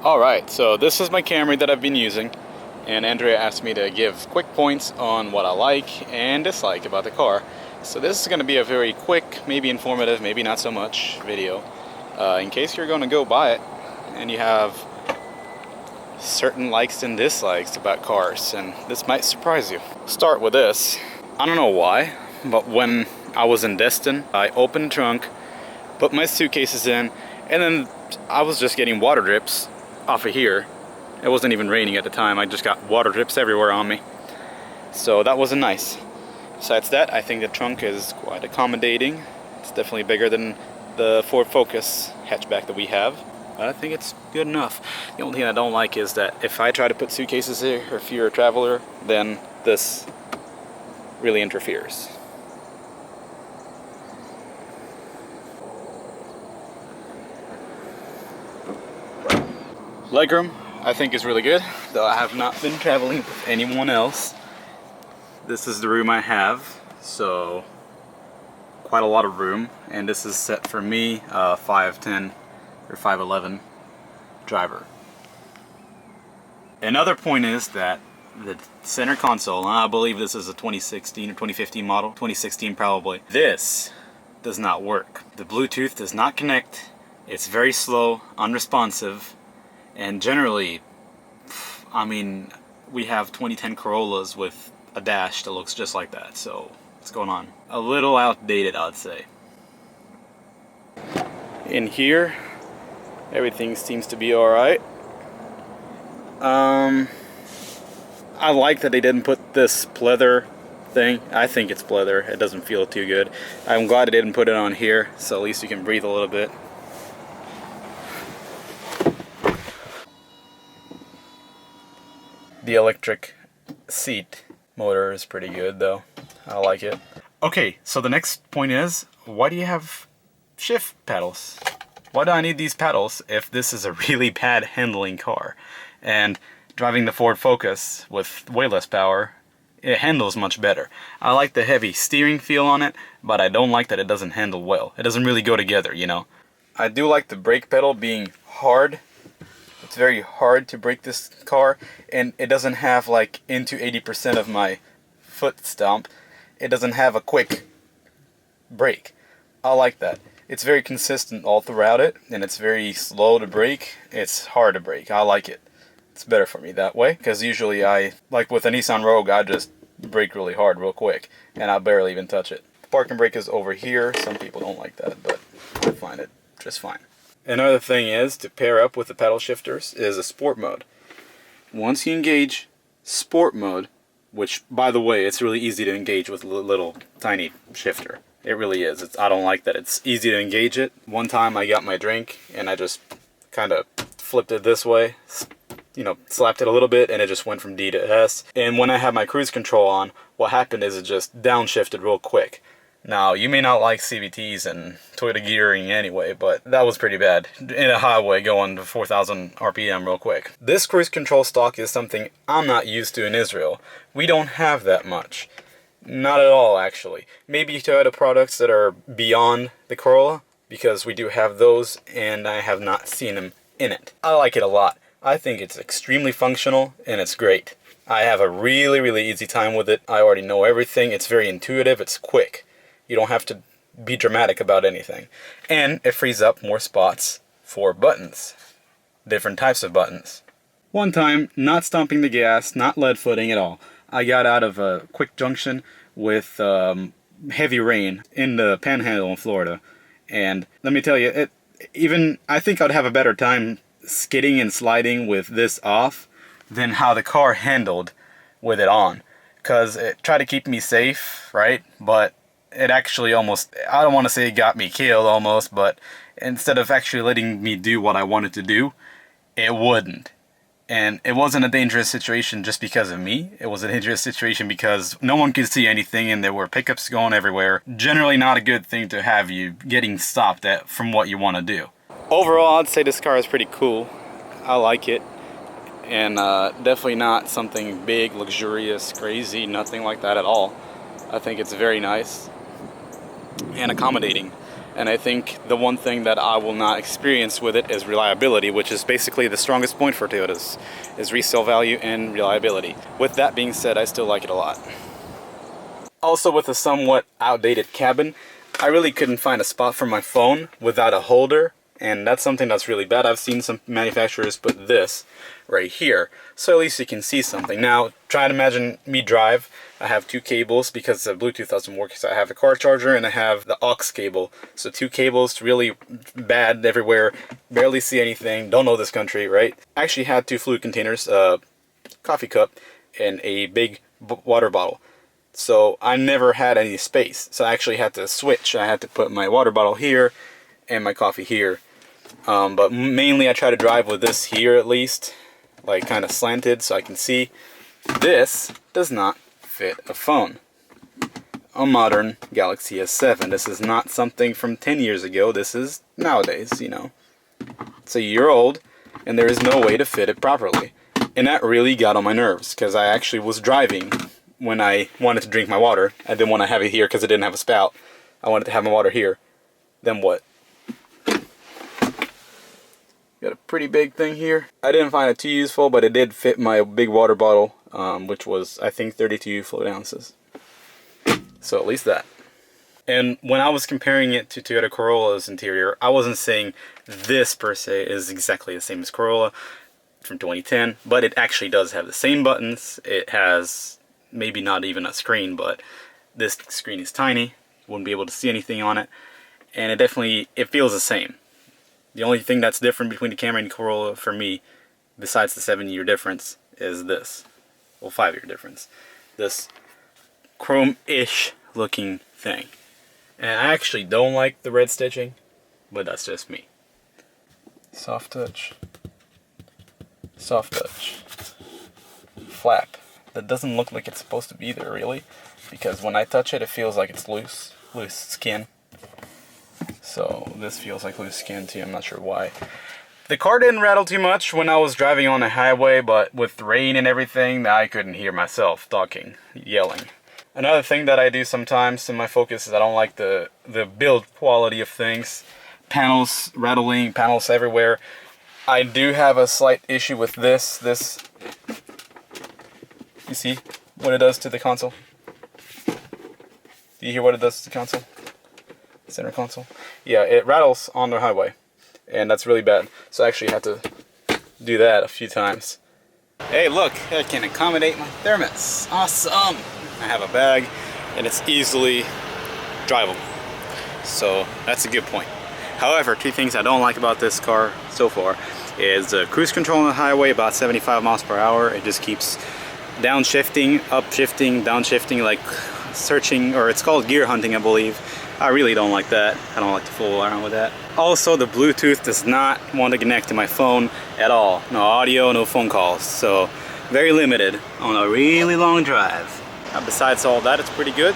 Alright, so this is my Camry that I've been using, and Andrea asked me to give quick points on what I like and dislike about the car. So this is going to be a very quick, maybe informative, maybe not so much video, in case you're going to go buy it and you have certain likes and dislikes about cars, and this might surprise you. Start with this. I don't know why, but when I was in Destin, I opened the trunk, put my suitcases in, and then I was just getting water drips off of here. It wasn't even raining at the time. I just got water drips everywhere on me. So that wasn't nice. Besides that, I think the trunk is quite accommodating. It's definitely bigger than the Ford Focus hatchback that we have. But I think it's good enough. The only thing I don't like is that if I try to put suitcases here, or if you're a traveler, then this really interferes. Legroom, I think, is really good, though I have not been traveling with anyone else. This is the room I have, so quite a lot of room, and this is set for me, 5'10" or 5'11" driver. Another point is that the center console, I believe this is a 2016 or 2015 model, 2016 probably, this does not work. The Bluetooth does not connect, it's very slow, unresponsive. And generally, I mean, we have 2010 Corollas with a dash that looks just like that, so what's going on? A little outdated, I'd say. In here, everything seems to be alright. I like that they didn't put this pleather thing. I think it's pleather. It doesn't feel too good. I'm glad they didn't put it on here, so at least you can breathe a little bit. The electric seat motor is pretty good though. I like it. Okay, so the next point is, why do you have shift paddles? Why do I need these paddles if this is a really bad handling car? And driving the Ford Focus with way less power, it handles much better. I like the heavy steering feel on it, but I don't like that it doesn't handle well. It doesn't really go together, you know? I do like the brake pedal being hard. It's very hard to brake this car, and it doesn't have like into 80% of my foot stomp. It doesn't have a quick brake. I like that. It's very consistent all throughout it, and it's very slow to brake. It's hard to brake. I like it. It's better for me that way, because usually like with a Nissan Rogue, I just brake really hard real quick, and I barely even touch it. The parking brake is over here. Some people don't like that, but I find it just fine. Another thing is, to pair up with the paddle shifters, is a sport mode. Once you engage sport mode, which, by the way, it's really easy to engage with a little tiny shifter. It really is. I don't like that it's easy to engage it. One time I got my drink, and I just kind of flipped it this way, you know, slapped it a little bit, and it just went from D to S. And when I had my cruise control on, what happened is it just downshifted real quick. Now, you may not like CVTs and Toyota gearing anyway, but that was pretty bad. In a highway going to 4,000 RPM real quick. This cruise control stock is something I'm not used to in Israel. We don't have that much. Not at all, actually. Maybe Toyota products that are beyond the Corolla, because we do have those, and I have not seen them in it. I like it a lot. I think it's extremely functional, and it's great. I have a really, really easy time with it. I already know everything. It's very intuitive. It's quick. You don't have to be dramatic about anything. And it frees up more spots for buttons. Different types of buttons. One time, not stomping the gas, not lead footing at all. I got out of a quick junction with heavy rain in the Panhandle in Florida. And let me tell you, I think I'd have a better time skidding and sliding with this off than how the car handled with it on. Because it tried to keep me safe, right? But it actually almost, I don't want to say it got me killed almost, but instead of actually letting me do what I wanted to do, it wouldn't. And it wasn't a dangerous situation just because of me. It was a dangerous situation because no one could see anything and there were pickups going everywhere. Generally not a good thing to have you getting stopped at from what you want to do. Overall, I'd say this car is pretty cool. I like it. And definitely not something big, luxurious, crazy, nothing like that at all. I think it's very nice and accommodating. And I think the one thing that I will not experience with it is reliability, which is basically the strongest point for Toyotas, is resale value and reliability. With that being said, I still like it a lot. Also, with a somewhat outdated cabin, I really couldn't find a spot for my phone without a holder, and that's something that's really bad. I've seen some manufacturers put this right here, so at least you can see something. Now, try to imagine me drive. I have two cables because the Bluetooth doesn't work. So I have a car charger and I have the aux cable. So two cables, really bad everywhere. Barely see anything. Don't know this country, right? I actually had two fluid containers, a coffee cup and a big water bottle. So I never had any space. So I actually had to switch. I had to put my water bottle here and my coffee here. But mainly I try to drive with this here at least, like kind of slanted so I can see. This does not fit a phone. A modern Galaxy S7. This is not something from 10 years ago. This is nowadays, you know. It's a year old and there is no way to fit it properly. And that really got on my nerves because I actually was driving when I wanted to drink my water. I didn't want to have it here because it didn't have a spout. I wanted to have my water here. Then what? Got a pretty big thing here. I didn't find it too useful, but it did fit my big water bottle, which was, I think, 32 fluid ounces. So at least that. And when I was comparing it to Toyota Corolla's interior, I wasn't saying this per se is exactly the same as Corolla from 2010, but it actually does have the same buttons. It has maybe not even a screen, but this screen is tiny. Wouldn't be able to see anything on it. And it feels the same. The only thing that's different between the Camry and the Corolla for me, besides the 7-year difference, is this. Well, 5-year difference. This chrome-ish looking thing. And I actually don't like the red stitching, but that's just me. Soft touch. Soft touch. Flap. That doesn't look like it's supposed to be there, really. Because when I touch it, it feels like it's loose. Loose skin. So this feels like loose skin too, I'm not sure why. The car didn't rattle too much when I was driving on the highway, but with rain and everything, I couldn't hear myself talking, yelling. Another thing that I do sometimes in my Focus is I don't like the build quality of things. Panels rattling, panels everywhere. I do have a slight issue with this. You see what it does to the console? Do you hear what it does to the console? Center console. Yeah, it rattles on the highway, and that's really bad. So I actually had to do that a few times. Hey, look, I can accommodate my thermos. Awesome! I have a bag, and it's easily drivable. So that's a good point. However, two things I don't like about this car so far is the cruise control on the highway, about 75 miles per hour. It just keeps downshifting, upshifting, downshifting, like searching, or it's called gear hunting, I believe. I really don't like that. I don't like to fool around with that. Also, the Bluetooth does not want to connect to my phone at all. No audio, no phone calls. So very limited on a really long drive. Besides all that, it's pretty good.